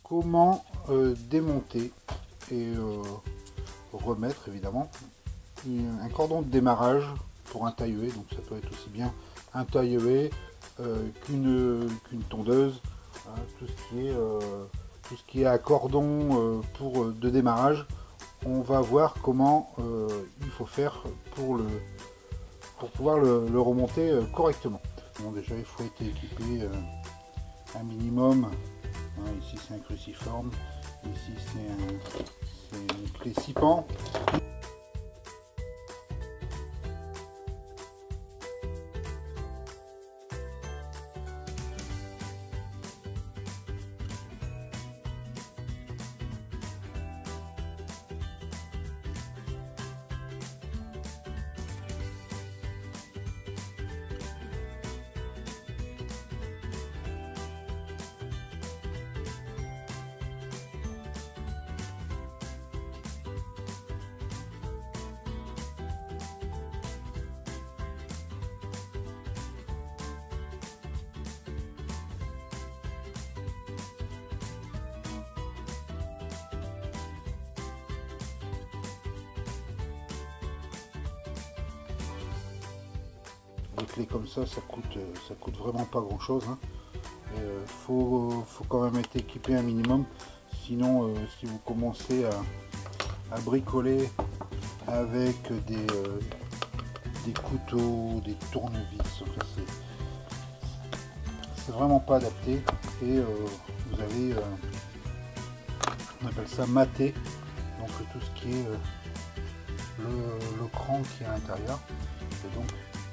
comment démonter et remettre évidemment un cordon de démarrage pour un taille-haie. Donc ça peut être aussi bien un taille-haie qu'une tondeuse, hein, tout ce qui est à cordon de démarrage. On va voir comment il faut faire pour pouvoir le remonter correctement. Bon, déjà il faut être équipé un minimum. Hein, ici c'est un cruciforme, ici c'est une clé 6 pans. Des clés comme ça coûte vraiment pas grand chose, hein. Faut quand même être équipé un minimum, sinon si vous commencez à bricoler avec des couteaux, des tournevis, enfin, c'est vraiment pas adapté. Et vous avez on appelle ça mater, donc tout ce qui est le cran qui est à l'intérieur. Et donc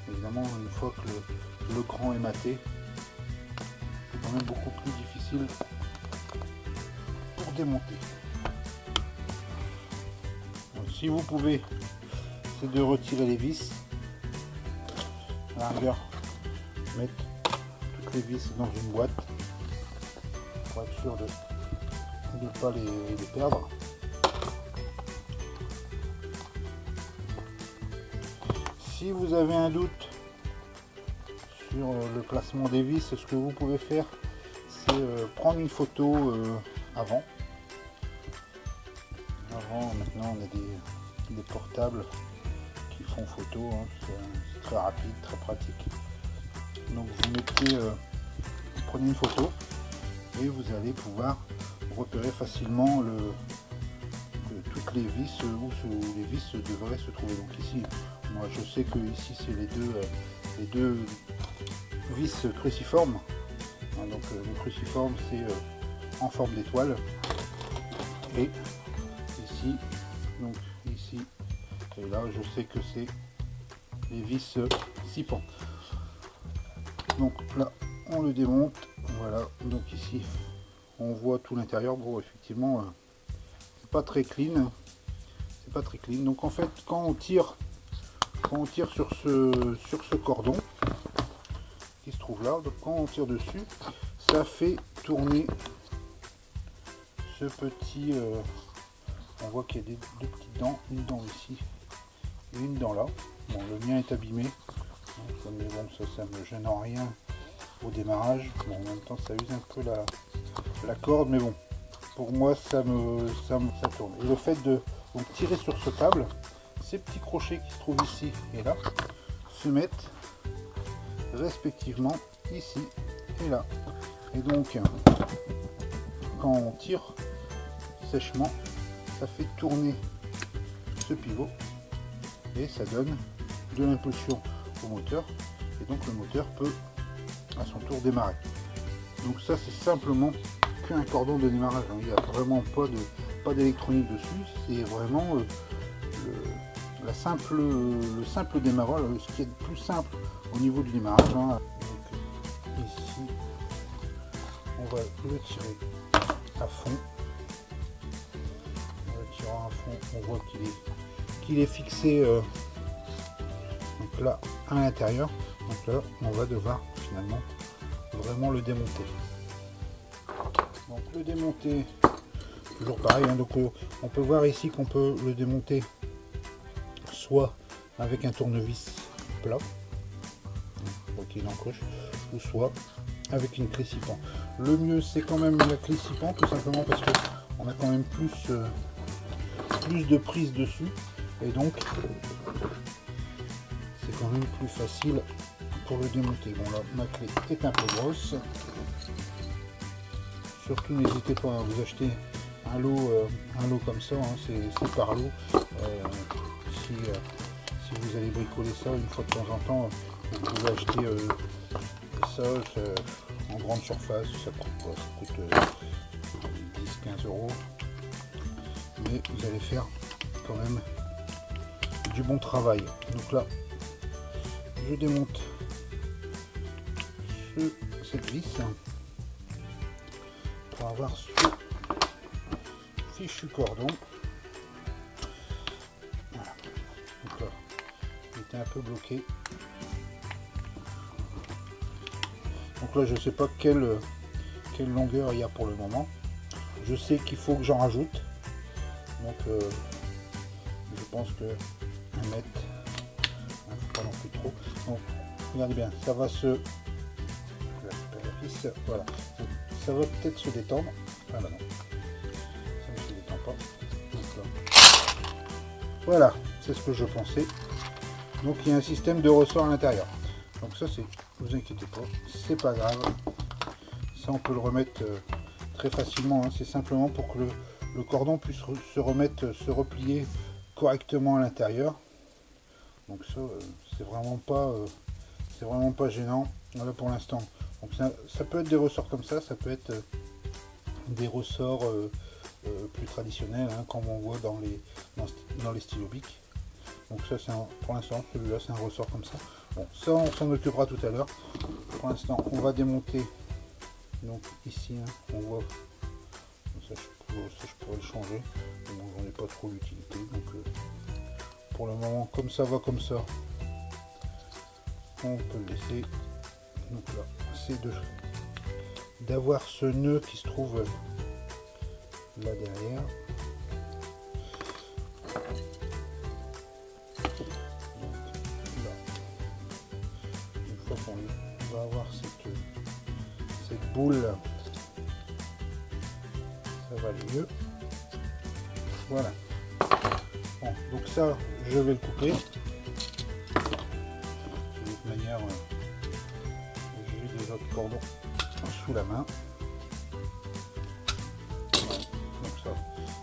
évidemment, une fois que le cran est maté, c'est quand même beaucoup plus difficile pour démonter. Donc, si vous pouvez, c'est de retirer les vis. À la rigueur, mettre toutes les vis dans une boîte pour être sûr de ne pas les perdre. Si vous avez un doute sur le placement des vis, ce que vous pouvez faire, c'est prendre une photo avant. Maintenant on a des portables qui font photo, hein, c'est très rapide, très pratique. Donc vous prenez une photo et vous allez pouvoir repérer facilement toutes les vis où les vis devraient se trouver. Donc ici, moi je sais que ici c'est les deux vis cruciformes. Donc le cruciforme c'est en forme d'étoile, et ici, donc ici et là je sais que c'est les vis 6 pans. Donc là on le démonte, voilà. Donc ici on voit tout l'intérieur. Bon, effectivement c'est pas très clean, donc en fait quand on tire sur ce cordon qui se trouve là, donc quand on tire dessus, ça fait tourner ce petit on voit qu'il y a deux petites dents, une dent ici et une dent là. Bon, le mien est abîmé, mais bon, ça me gêne en rien au démarrage. Bon, en même temps ça use un peu la corde, mais bon, pour moi ça tourne. Et le fait de donc tirer sur ce câble, ces petits crochets qui se trouvent ici et là se mettent respectivement ici et là. Et donc quand on tire sèchement, ça fait tourner ce pivot et ça donne de l'impulsion au moteur, et donc le moteur peut à son tour démarrer. Donc ça c'est simplement qu'un cordon de démarrage, il n'y a vraiment pas d'électronique dessus, c'est vraiment le simple démarrage, ce qui est le plus simple au niveau du démarrage, hein. Donc, ici on va le tirer à fond. En le tirant à fond, on voit qu'il est fixé donc là à l'intérieur. Donc là on va devoir finalement vraiment le démonter. Donc le démonter, toujours pareil, hein. Donc on peut voir ici qu'on peut le démonter soit avec un tournevis plat, qu'il encoche, ou soit avec une clé scippant. Le mieux c'est quand même la clé scippant, tout simplement parce que on a quand même plus de prise dessus et donc c'est quand même plus facile pour le démonter. Bon là ma clé est un peu grosse. Surtout n'hésitez pas à vous acheter un lot comme ça, hein, c'est par lot. Si vous allez bricoler ça une fois de temps en temps, vous pouvez acheter ça en grande surface, ça coûte 10-15 euros, mais vous allez faire quand même du bon travail. Donc là je démonte cette vis pour avoir ce fichu cordon. Voilà. Donc là, il était un peu bloqué. Donc là, je ne sais pas quelle longueur il y a pour le moment. Je sais qu'il faut que j'en rajoute. Donc, je pense que 1 mètre, il ne faut pas non plus trop. Donc, regardez bien, ça va se... Voilà. Donc, ça va peut-être se détendre. Ah bah non, ça ne se détend pas. Donc là. Voilà, c'est ce que je pensais. Donc il y a un système de ressort à l'intérieur. Donc ça c'est, vous inquiétez pas, c'est pas grave. Ça on peut le remettre très facilement. Hein. C'est simplement pour que le cordon puisse se replier correctement à l'intérieur. Donc ça c'est vraiment pas gênant. Voilà pour l'instant. Donc ça peut être des ressorts comme ça peut être des ressorts plus traditionnels, hein, comme on voit dans les stylos Bic. Donc ça c'est pour l'instant, celui-là c'est un ressort comme ça. Bon, ça on s'en occupera tout à l'heure. Pour l'instant on va démonter, donc ici hein, on voit, ça je pourrais le changer, mais bon, j'en ai pas trop l'utilité, donc pour le moment comme ça va comme ça, on peut le laisser. Donc là c'est d'avoir ce nœud qui se trouve là derrière. Donc, là, une fois qu'on va avoir cette boule, ça va aller mieux. Voilà. Bon, donc ça, je vais le couper. De toute manière, j'ai des autres cordons sous la main. Voilà. Donc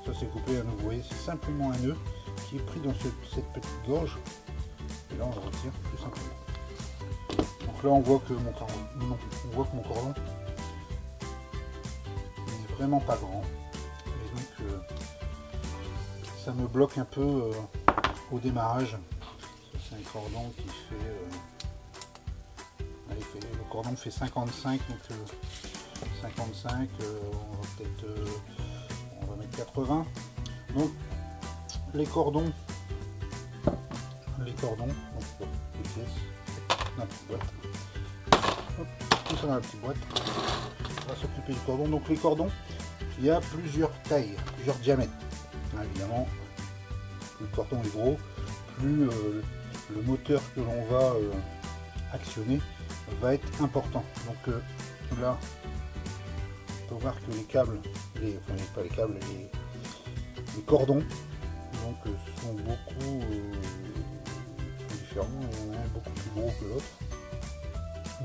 ça c'est coupé, hein, vous voyez, c'est simplement un nœud qui est pris dans cette petite gorge. Et là on le retire tout simplement. Donc là on voit que mon cordon n'est vraiment pas grand. Et donc ça me bloque un peu au démarrage. C'est un cordon qui fait... le cordon fait 55, donc 55, on va mettre 80. Donc les cordons, donc, les pièces, dans la petite boîte. Hop, tout ça dans la petite boîte. On va s'occuper du cordon. Donc les cordons, il y a plusieurs tailles, plusieurs diamètres. Hein, évidemment, plus le cordon est gros, plus le moteur que l'on va actionner va être important. Donc là on peut voir que les câbles, pas les câbles, les cordons donc sont beaucoup différents. Il y en a un beaucoup plus gros que l'autre.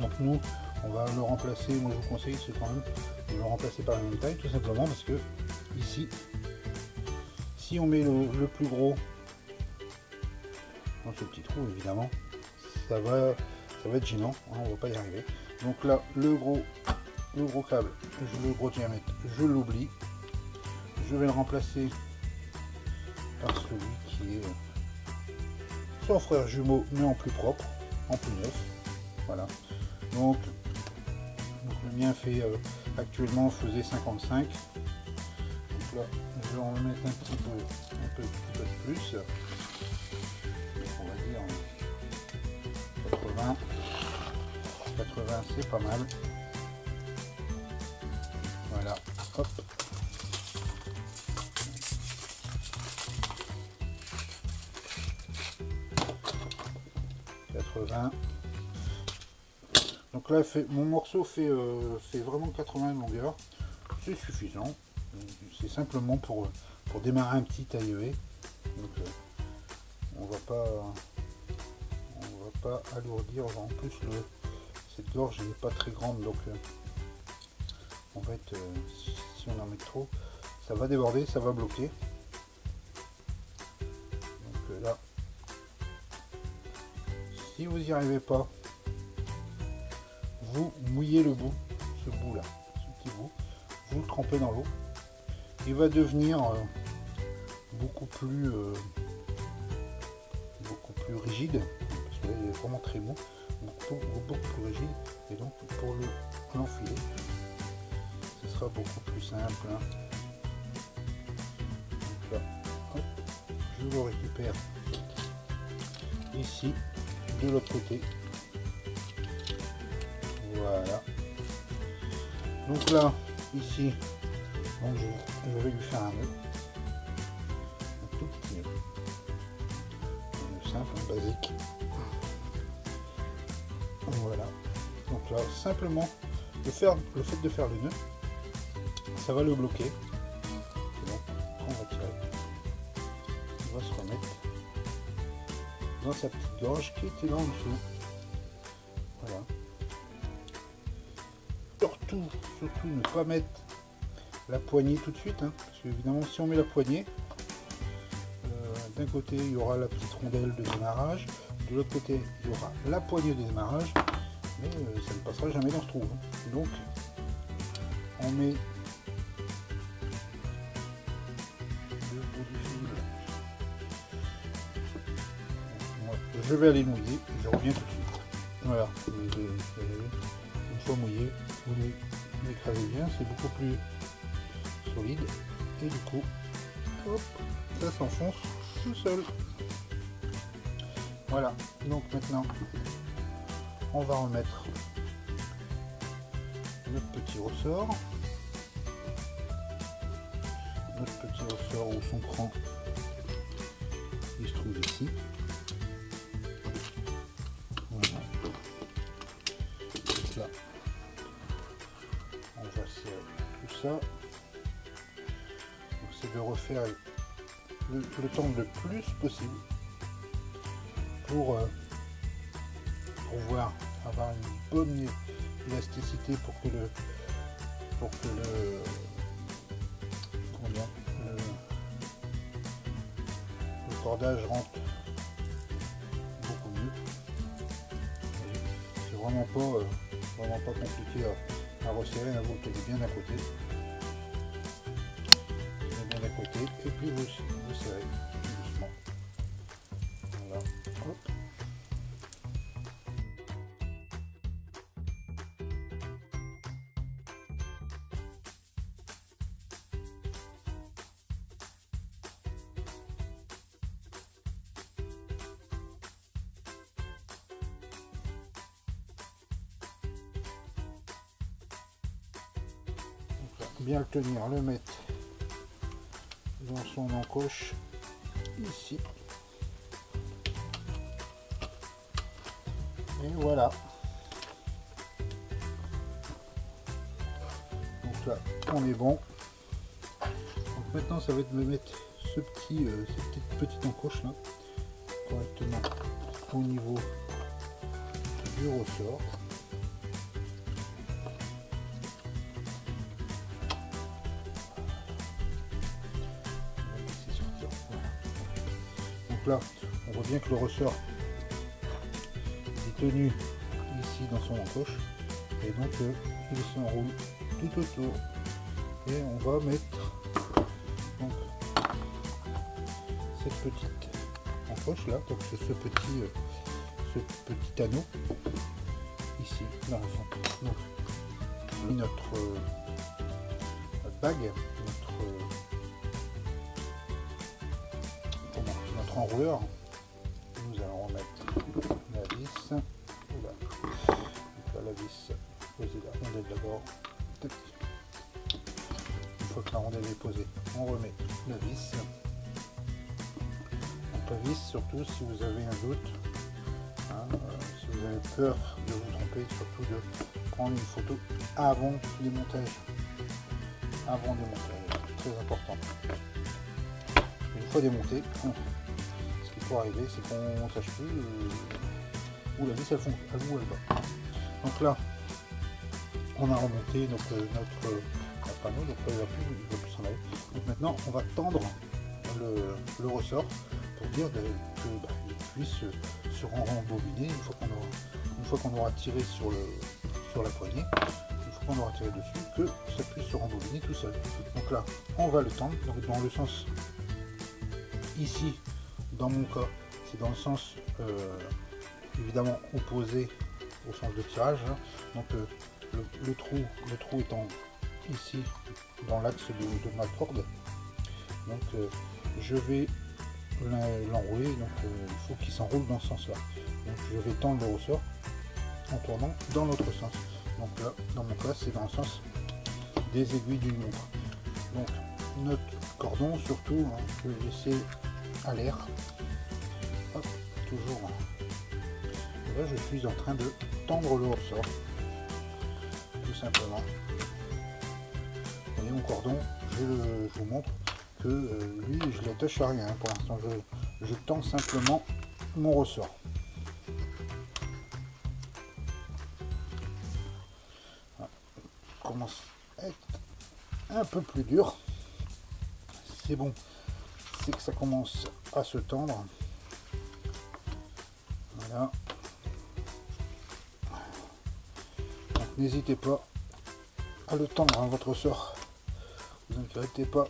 Donc nous on va le remplacer. Moi je vous conseille c'est quand même de le remplacer par la même taille, tout simplement parce que ici si on met le plus gros dans ce petit trou, évidemment ça va être gênant, hein, on va pas y arriver. Donc là le gros câble, le gros diamètre, je l'oublie. Je vais le remplacer par celui qui est son frère jumeau mais en plus propre, en plus neuf. Voilà. Donc le mien fait actuellement faisait 55. Donc là je vais en mettre un petit peu de plus. On va dire 80. 80 c'est pas mal. Voilà, hop. Donc Donc là, mon morceau fait vraiment 80 de longueur. C'est suffisant. C'est simplement pour démarrer un petit taille-haie. Donc on va pas alourdir. En plus, cette gorge n'est pas très grande, donc en fait, si on en met trop, ça va déborder, ça va bloquer. Donc là, si vous n'y arrivez pas, vous mouillez le bout, ce bout là, ce petit bout, vous le trempez dans l'eau, il va devenir beaucoup plus rigide, parce que là il est vraiment très mou, beaucoup plus rigide, et donc pour l'enfiler, ce sera beaucoup plus simple. Hein. Donc là, hop, je le récupère ici, de l'autre côté. Voilà. Donc là, ici, donc je vais lui faire un nœud. Un tout petit nœud. Un nœud simple, un basique. Voilà. Donc là, simplement, le fait de faire le nœud, ça va le bloquer. Et donc, on va tirer. Il va se remettre dans sa petite gorge qui était là en dessous. Voilà. Surtout ne pas mettre la poignée tout de suite, hein, parce que évidemment si on met la poignée, d'un côté il y aura la petite rondelle de démarrage, de l'autre côté il y aura la poignée de démarrage, mais ça ne passera jamais dans ce trou. Donc on met le bout du fil. Moi, je vais aller le mouiller et je reviens tout de suite. Voilà, une fois mouillé, vous l'écrasez bien, c'est beaucoup plus solide et du coup hop, ça s'enfonce tout seul. Voilà, donc maintenant on va remettre notre petit ressort où son cran il se trouve ici. Voilà. Donc là on va serrer tout ça. C'est de refaire le temps le plus possible pour pouvoir avoir une bonne élasticité pour que le cordage rentre beaucoup mieux. C'est vraiment pas compliqué à resserrer, hein, vous le tenez bien à côté. Et puis vous serrez doucement. Voilà. Hop. Donc là, bien le tenir, le mettre dans son encoche ici, et voilà. Donc là on est bon. Donc maintenant ça va être de me mettre cette petite encoche là correctement au niveau du ressort. Là, on voit bien que le ressort est tenu ici dans son encoche et donc il s'enroule tout autour et on va mettre donc cette petite encoche là, donc ce petit anneau ici dans le centre. Donc notre bague, notre enrouleur, nous allons remettre la vis. Oula. Donc là, la vis, poser la rondelle d'abord. Une fois que la rondelle est posée, on remet la vis. Donc la vis, surtout si vous avez un doute, hein, si vous vous avez peur de vous tromper, surtout de prendre une photo avant démontage. Avant démontage, très important. Une fois démonté, ce qui peut arriver, c'est qu'on ne sache plus où la vis elle fonctionne, où elle va. Donc là, on a remonté notre panneau, donc là, il va plus s'en aller. Donc maintenant, on va tendre le ressort pour dire qu'il puisse se rembobiner une fois qu'on aura tiré sur la poignée, une fois qu'on aura tiré dessus, que ça puisse se rembobiner tout seul. Donc là, on va le tendre, donc dans le sens ici, dans mon cas, c'est dans le sens évidemment opposé au sens de tirage, hein. Donc le trou étant ici dans l'axe de ma corde, donc je vais l'enrouler, donc il faut qu'il s'enroule dans ce sens là, donc je vais tendre le ressort en tournant dans l'autre sens. Donc là, dans mon cas, c'est dans le sens des aiguilles d'une montre. Donc notre cordon, surtout, hein, je vais laisser à l'air, toujours, hein. Et là je suis en train de tendre le ressort, tout simplement. Vous voyez mon cordon, je vous montre que lui je ne l'attache à rien pour l'instant, je tends simplement mon ressort. Voilà. Commence à être un peu plus dur, c'est bon, c'est que ça commence à se tendre. Voilà. Donc n'hésitez pas à le tendre à votre ressort, vous inquiétez pas,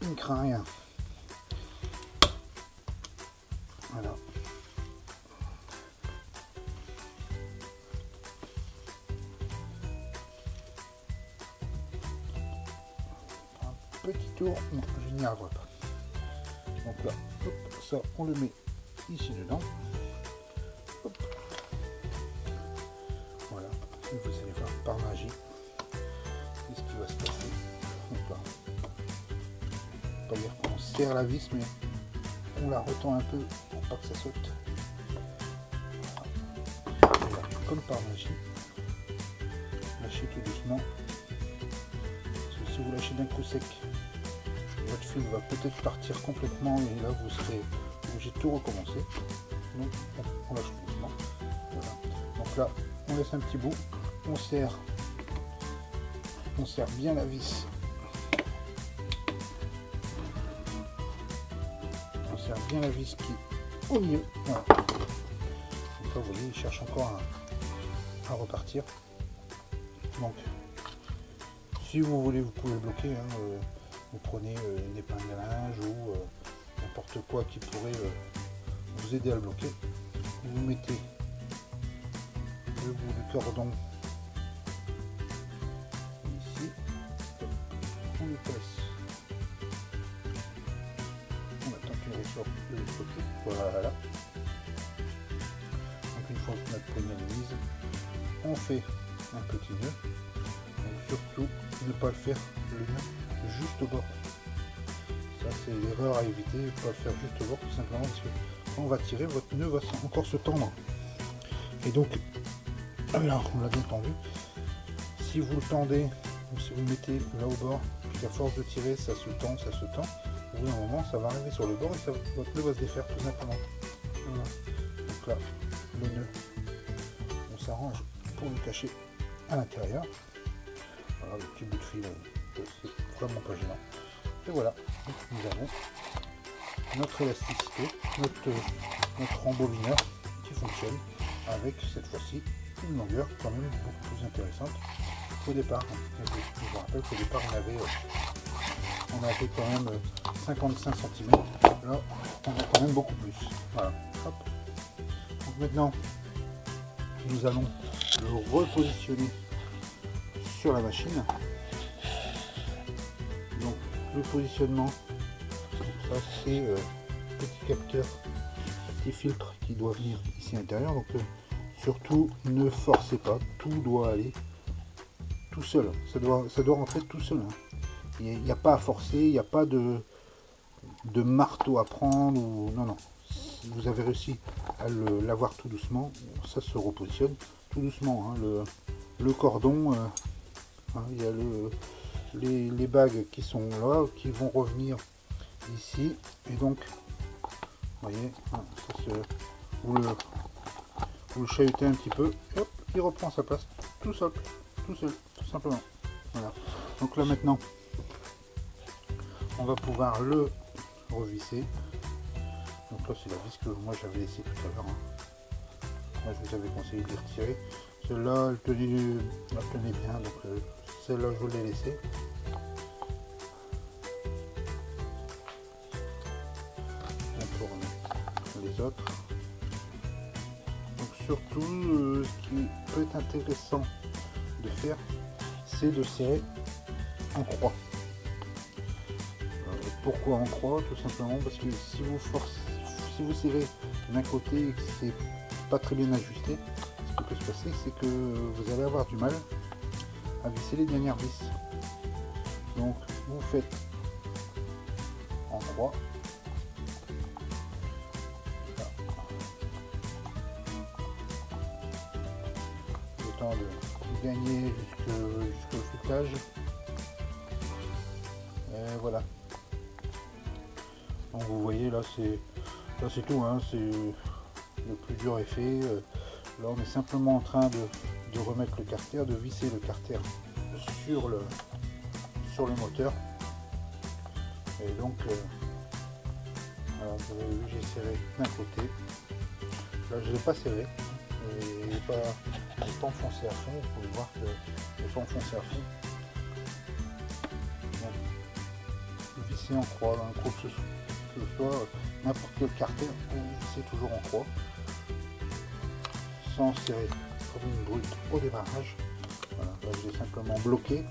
il ne craint rien. Voilà. Un petit tour, non, je n'y arriverai pas. Donc là, hop, ça on le met ici dedans. Hop. Voilà, et vous allez voir par magie ce qui va se passer. Donc là, pas dire qu'on serre la vis, mais on la retend un peu pour pas que ça saute. Voilà. Comme par magie, lâchez tout doucement, parce que si vous lâchez d'un coup sec, votre fil va peut-être partir complètement et là vous serez obligé de tout recommencer. Donc on lâche tout doucement. Voilà. Donc là on laisse un petit bout, on serre bien la vis. On serre bien la vis qui est au milieu. Voilà. Donc là vous voyez, il cherche encore à repartir. Donc si vous voulez, vous pouvez le bloquer, hein, vous prenez une épingle à linge ou n'importe quoi qui pourrait vous aider à le bloquer. Vous mettez le bout du cordon ici, on le passe, on attend qu'il ressorte de l'autre côté, voilà. Donc une fois que notre poignée est mise, on fait un petit nœud. Donc surtout ne pas le faire le nœud juste au bord. Ça c'est l'erreur à éviter, ne pas le faire juste au bord, tout simplement parce que quand on va tirer, votre nœud va encore se tendre. Et donc, là on l'a bien tendu, si vous le tendez, ou si vous le mettez là au bord, puis à force de tirer, ça se tend, au bout d'un moment ça va arriver sur le bord et votre nœud va se défaire tout simplement. Voilà. Donc là, le nœud, on s'arrange pour le cacher à l'intérieur. Voilà, le petit bout de fil, c'est vraiment pas gênant. Et voilà, donc nous avons notre élasticité, notre rembobineur qui fonctionne avec cette fois-ci une longueur quand même beaucoup plus intéressante qu'au départ. Je vous rappelle qu'au départ on avait quand même 55 cm, là on a quand même beaucoup plus. Voilà. Hop. Donc maintenant nous allons le repositionner sur la machine. Donc le positionnement, ça c'est petit capteur, petit filtre qui doit venir ici à l'intérieur. Donc surtout ne forcez pas, tout doit aller tout seul, ça doit rentrer tout seul, hein. Il n'y a pas à forcer, il n'y a pas de marteau à prendre ou non. Vous avez réussi à l'avoir tout doucement. Ça se repositionne tout doucement, hein. Le cordon, hein, il y a les bagues qui sont là, qui vont revenir ici, et donc vous voyez, hein, vous le chahutez un petit peu, et hop, il reprend sa place tout seul, tout simplement. Voilà. Donc là maintenant, on va pouvoir le revisser. Donc là c'est la vis que moi j'avais laissée tout à l'heure, hein. Moi je vous avais conseillé de les retirer. Celle-là elle tenait bien, donc celle-là je vous l'ai laissée. On tourne les autres. Donc surtout ce qui peut être intéressant de faire, c'est de serrer en croix. Pourquoi en croix? Tout simplement parce que si vous serrez d'un côté et que c'est pas très bien ajusté, ce qui peut se passer, c'est que vous allez avoir du mal à visser les dernières vis. Donc vous faites en croix. Le temps de gagner jusqu'au filetage. Et voilà. Donc vous voyez là c'est tout, hein, c'est le plus dur est fait. Là on est simplement en train de remettre le carter, de visser le carter sur le moteur. Et donc voilà, vous avez vu, j'ai serré d'un côté. Là je ne l'ai pas serré et il n'est pas enfoncé à fond. Vous pouvez voir que il n'est pas enfoncé à fond. Donc, visser en croix, un croc que ce soit n'importe quel carter, c'est toujours en croix, sans serrer comme une brute au démarrage. Voilà, là je l'ai simplement bloqué.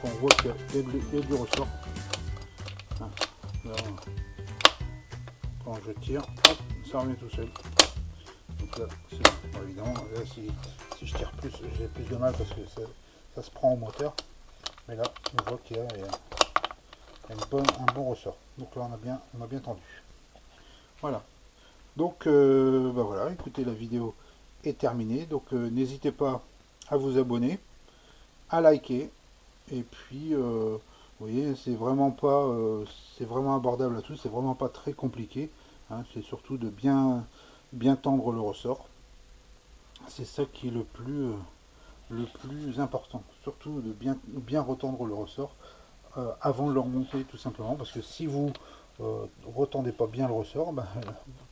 On voit qu'il y a du ressort. Là, quand je tire, hop, ça remet tout seul. Donc là, bon, évidemment, là, si je tire plus, j'ai plus de mal parce que ça se prend au moteur. Mais là, on voit qu'il y a un bon ressort. Donc là, on a bien tendu. Voilà. Donc, bah voilà, écoutez, la vidéo est terminée. Donc, n'hésitez pas à vous abonner, à liker. Et puis, vous voyez, c'est vraiment abordable à tous, c'est vraiment pas très compliqué, hein, c'est surtout de bien tendre le ressort. C'est ça qui est le plus important, surtout de bien retendre le ressort avant de le remonter, tout simplement, parce que si vous retendez pas bien le ressort, ben,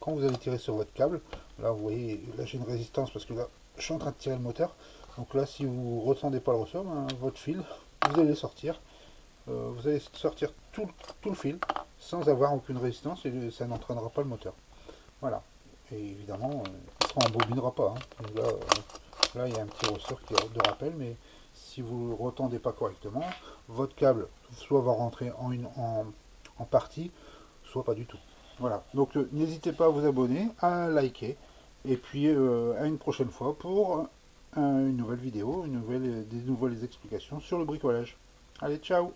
quand vous allez tirer sur votre câble, là vous voyez, là j'ai une résistance parce que là je suis en train de tirer le moteur, donc là si vous retendez pas le ressort, ben, votre fil, vous allez sortir tout le fil sans avoir aucune résistance et ça n'entraînera pas le moteur. Voilà. Et évidemment, il ne rembobinera pas. Hein. Là, il y a un petit ressort de rappel, mais si vous ne retendez pas correctement, votre câble soit va rentrer en partie, soit pas du tout. Voilà. Donc n'hésitez pas à vous abonner, à liker, et puis à une prochaine fois pour une nouvelle vidéo, des nouvelles explications sur le bricolage. Allez, ciao!